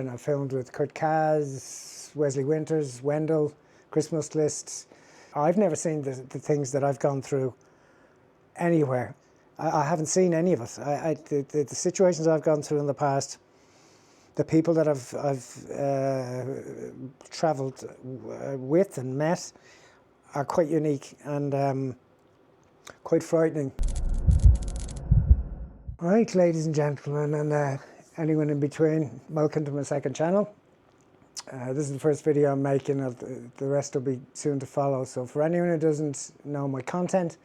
And I filmed with Kurt Kaz, Wesley Winters, Wendell, Christmas lists. I've never seen the things that I've gone through anywhere. I haven't seen any of it. The situations I've gone through in the past, the people that I've travelled with and met are quite unique and quite frightening. Right, ladies and gentlemen, and anyone in between, welcome to my second channel. This is the first video I'm making, the rest will be soon to follow. So for anyone who doesn't know my content,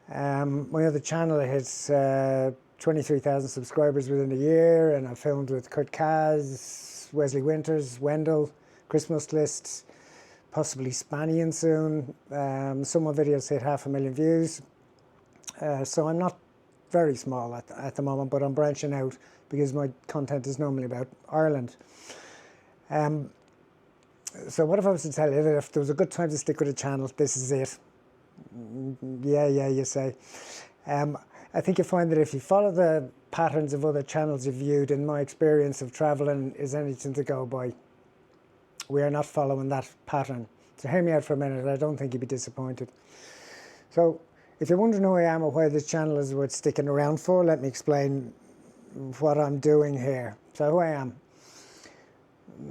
my other channel hits 23,000 subscribers within a year, and I filmed with Kurt Kaz, Wesley Winters, Wendell, Christmas lists, possibly Spanian soon. Some of my videos hit 500,000 views. So I'm not very small at the moment, but I'm branching out because my content is normally about Ireland. So what if I was to tell you that if there was a good time to stick with a channel, this is it? Yeah, you say. I think you find that if you follow the patterns of other channels you've viewed, in my experience of travelling is anything to go by. We are not following that pattern. So hear me out for a minute, I don't think you'd be disappointed. So if you're wondering who I am or why this channel is worth sticking around for, let me explain what I'm doing here. So who I am.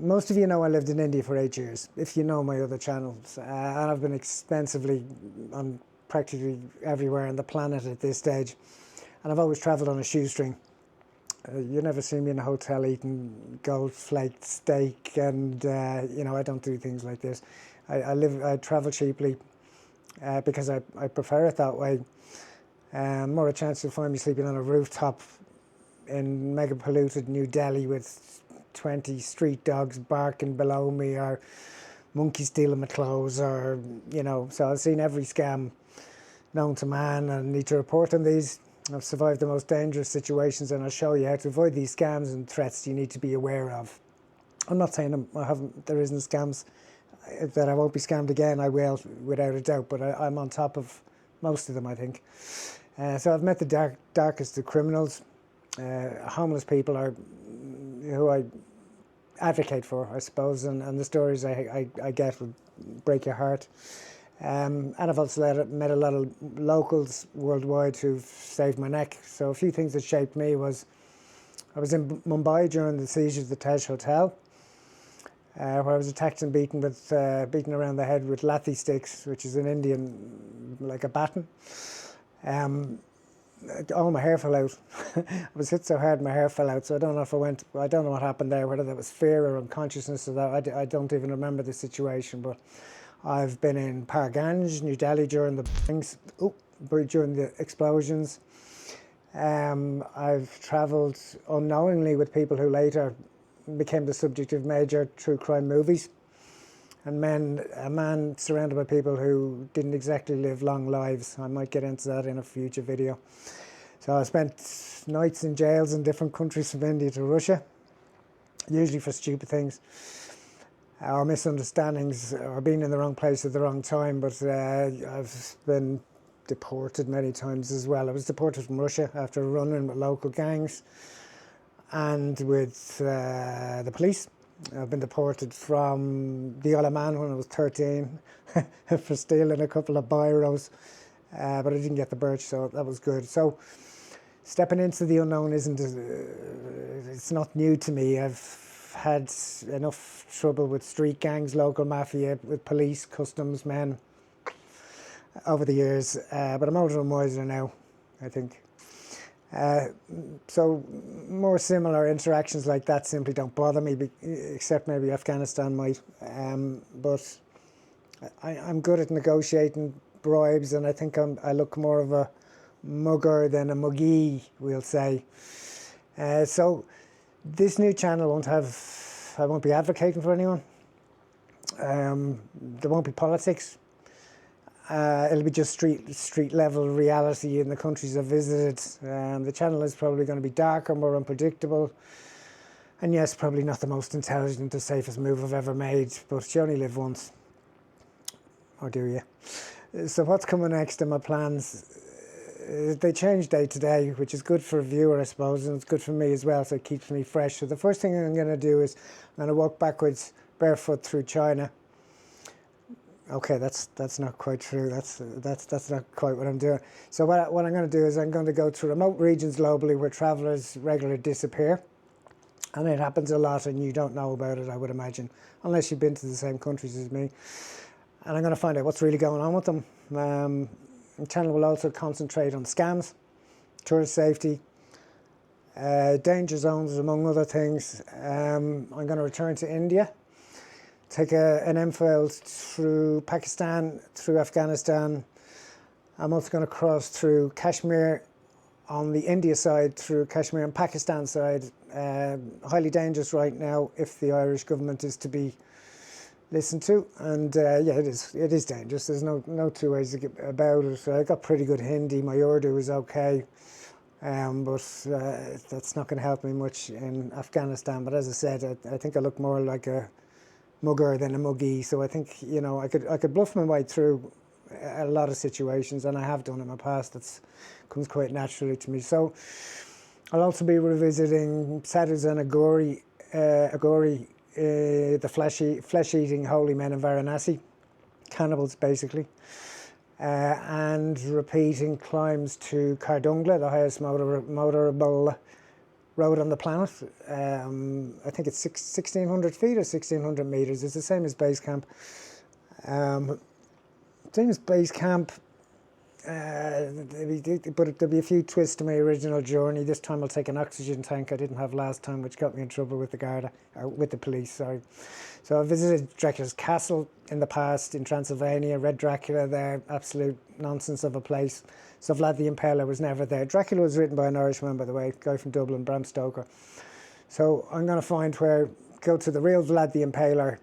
Most of you know I lived in India for 8 years, if you know my other channels. And I've been extensively on practically everywhere on the planet at this stage. And I've always travelled on a shoestring. You never see me in a hotel eating gold-flaked steak, and you know, I don't do things like this. I travel cheaply because I prefer it that way. More a chance to find me sleeping on a rooftop in mega polluted New Delhi with 20 street dogs barking below me, or monkeys stealing my clothes, or, you know, so I've seen every scam known to man and need to report on these. I've survived the most dangerous situations, and I'll show you how to avoid these scams and threats you need to be aware of. I'm not saying there isn't scams, that I won't be scammed again. I will, without a doubt, but I'm on top of most of them, I think. So I've met the darkest of criminals. Homeless people are who I advocate for, I suppose, and the stories I get would break your heart. And I've also met a lot of locals worldwide who've saved my neck. So a few things that shaped me was, I was in Mumbai during the siege of the Taj Hotel, where I was attacked and beaten around the head with lathi sticks, which is in Indian, like a baton. All my hair fell out. I was hit so hard my hair fell out, so I don't know what happened there, whether that was fear or unconsciousness, or that I don't even remember the situation. But I've been in Parganj, New Delhi during the explosions. I've travelled unknowingly with people who later became the subject of major true crime movies, and a man surrounded by people who didn't exactly live long lives. I might get into that in a future video. So I spent nights in jails in different countries, from India to Russia, usually for stupid things, or misunderstandings, or being in the wrong place at the wrong time. But I've been deported many times as well. I was deported from Russia after running with local gangs and with the police. I've been deported from the Isle of Man when I was 13 for stealing a couple of biros, but I didn't get the birch, so that was good. So stepping into the unknown it's not new to me. I've had enough trouble with street gangs, local mafia, with police, customs men over the years, but I'm older and wiser now, I think. So more similar interactions like that simply don't bother me, except maybe Afghanistan might. But I'm good at negotiating bribes, and I think I look more of a mugger than a muggy, we'll say. So this new channel I won't be advocating for anyone. There won't be politics. It'll be just street level reality in the countries I've visited. The channel is probably going to be darker, more unpredictable, and yes, probably not the most intelligent or safest move I've ever made, but you only live once, or do you? So what's coming next in my plans? they change day to day, which is good for a viewer, I suppose, and it's good for me as well, so it keeps me fresh. So the first thing I'm going to do is I'm going to walk backwards barefoot through China. Okay, that's not quite true. That's not quite what I'm doing. So what I'm going to do is I'm going to go to remote regions globally where travellers regularly disappear, and it happens a lot, and you don't know about it, I would imagine, unless you've been to the same countries as me. And I'm going to find out what's really going on with them. The channel will also concentrate on scams, tourist safety, danger zones, among other things. I'm going to return to India, take an M-file through Pakistan, through Afghanistan. I'm also going to cross through Kashmir on the India side, through Kashmir and Pakistan side. Highly dangerous right now if the Irish government is to be listened to, and yeah, it is dangerous. There's no two ways about it. I got pretty good Hindi. My Urdu is okay, but that's not going to help me much in Afghanistan. But as I said, I think I look more like a mugger than a muggy. So I think, you know, I could bluff my way through a lot of situations, and I have done in my past. That comes quite naturally to me. So I'll also be revisiting Sadhus and Agori, the flesh-eating holy men in Varanasi, cannibals basically, and repeating climbs to Kardungla, the highest motorable road on the planet. I think it's 1,600 feet or 1,600 meters. It's the same as base camp. Same as base camp. But there'll be a few twists to my original journey. This time I'll take an oxygen tank I didn't have last time, which got me in trouble with the Garda, or with the police, sorry. So I visited Dracula's castle in the past in Transylvania. Read Dracula there, absolute nonsense of a place. So Vlad the Impaler was never there. Dracula was written by an Irishman, by the way, guy from Dublin, Bram Stoker. So I'm going to go to the real Vlad the Impaler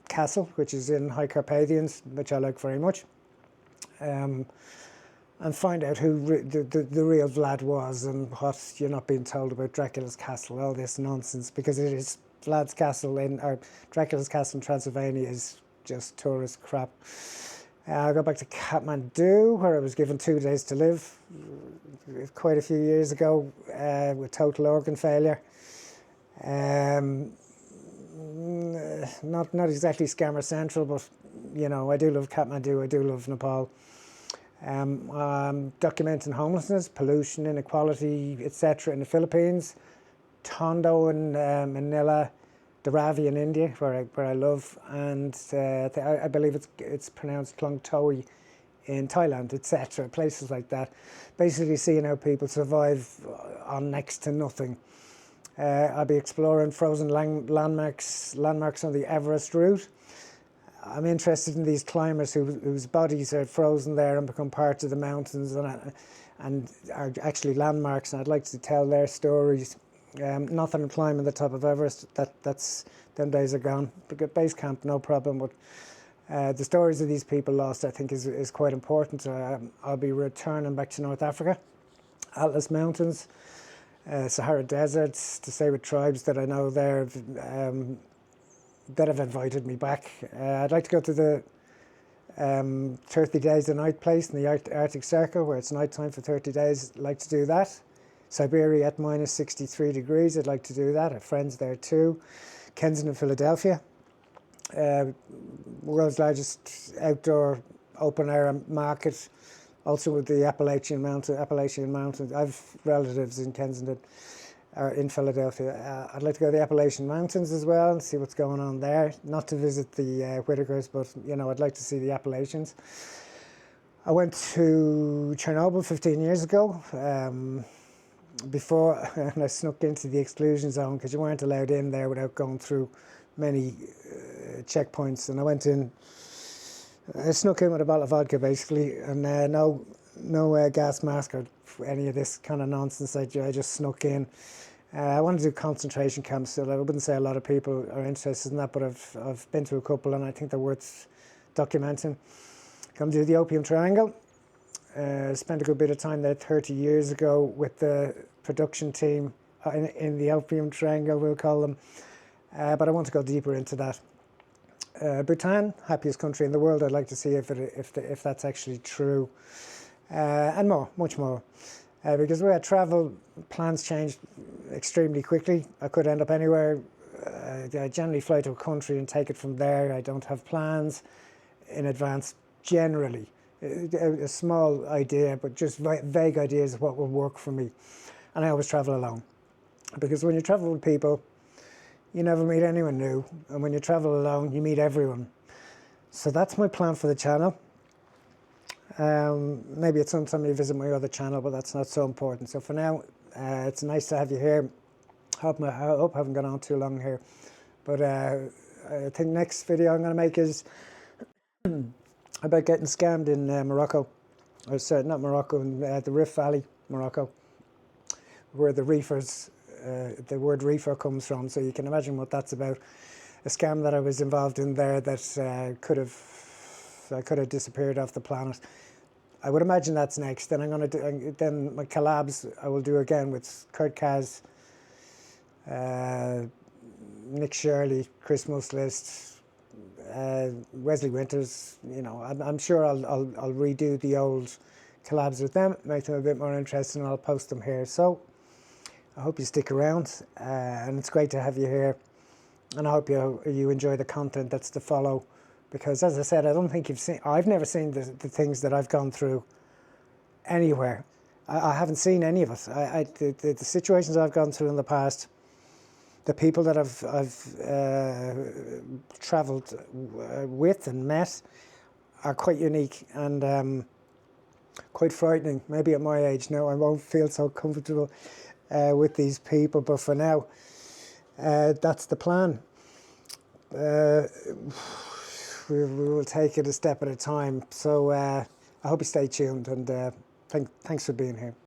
castle, which is in High Carpathians, which I like very much. And find out who the real Vlad was and what you're not being told about Dracula's castle, all this nonsense, because it is Vlad's castle or Dracula's castle in Transylvania is just tourist crap. I got back to Kathmandu, where I was given 2 days to live quite a few years ago with total organ failure. Not exactly scammer central, but you know, I do love Kathmandu, I do love Nepal. Documenting homelessness, pollution, inequality, etc. in the Philippines, Tondo in Manila, Dharavi in India, where I love, and I believe it's pronounced Klongtoe in Thailand, etc. Places like that. Basically seeing how people survive on next to nothing. I'll be exploring frozen landmarks on the Everest route. I'm interested in these climbers whose bodies are frozen there and become part of the mountains and are actually landmarks, and I'd like to tell their stories. Not that I'm climbing the top of Everest, them days are gone. Base camp, no problem, but the stories of these people lost, I think, is quite important. I'll be returning back to North Africa, Atlas Mountains, Sahara deserts, to stay with tribes that I know there, that have invited me back. I'd like to go to the 30 days a night place in the Arctic Circle, where it's nighttime for 30 days. I'd like to do that. Siberia at minus 63 degrees, I'd like to do that. I have friends there too. Kensington, Philadelphia. World's largest outdoor open air market, also with the Appalachian Mountains. I have relatives in Kensington, or in Philadelphia. I'd like to go to the Appalachian Mountains as well and see what's going on there. Not to visit the Whitakers, but you know, I'd like to see the Appalachians. I went to Chernobyl 15 years ago. Before, and I snuck into the exclusion zone because you weren't allowed in there without going through many checkpoints. And I went in, I snuck in with a bottle of vodka basically, and no gas mask or any of this kind of nonsense. I just snuck in. I want to do concentration camps, so I wouldn't say a lot of people are interested in that, but I've been to a couple and I think they're worth documenting. Come to the Opium Triangle. Spent a good bit of time there 30 years ago with the production team in the Opium Triangle, we'll call them. But I want to go deeper into that. Bhutan, happiest country in the world. I'd like to see if that's actually true. and more, much more. Because where I travel, plans change extremely quickly. I could end up anywhere. I generally fly to a country and take it from there. I don't have plans in advance, generally. A small idea, but just vague ideas of what will work for me. And I always travel alone. Because when you travel with people, you never meet anyone new. And when you travel alone, you meet everyone. So that's my plan for the channel. Maybe at some time you visit my other channel, but that's not so important. So for now, it's nice to have you here. I hope I haven't gone on too long here. But I think next video I'm going to make is about getting scammed in Morocco. Or sorry, not Morocco, in the Rift Valley, Morocco, where the reefers, the word reefer comes from. So you can imagine what that's about. A scam that I was involved in there that I could have disappeared off the planet. I would imagine that's next. Then I'm going to do, then my collabs I will do again with Kurt Kaz, Nick Shirley, Chris Muslist, Wesley Winters. You know, I'm sure I'll redo the old collabs with them, make them a bit more interesting, and I'll post them here. So I hope you stick around, and it's great to have you here. And I hope you enjoy the content that's to follow, because as I said, I don't think I've never seen the things that I've gone through anywhere. I haven't seen any of it. The situations I've gone through in the past, the people that I've travelled with and met are quite unique and quite frightening. Maybe at my age now I won't feel so comfortable with these people, but for now, that's the plan. We will take it a step at a time. So I hope you stay tuned, and thanks for being here.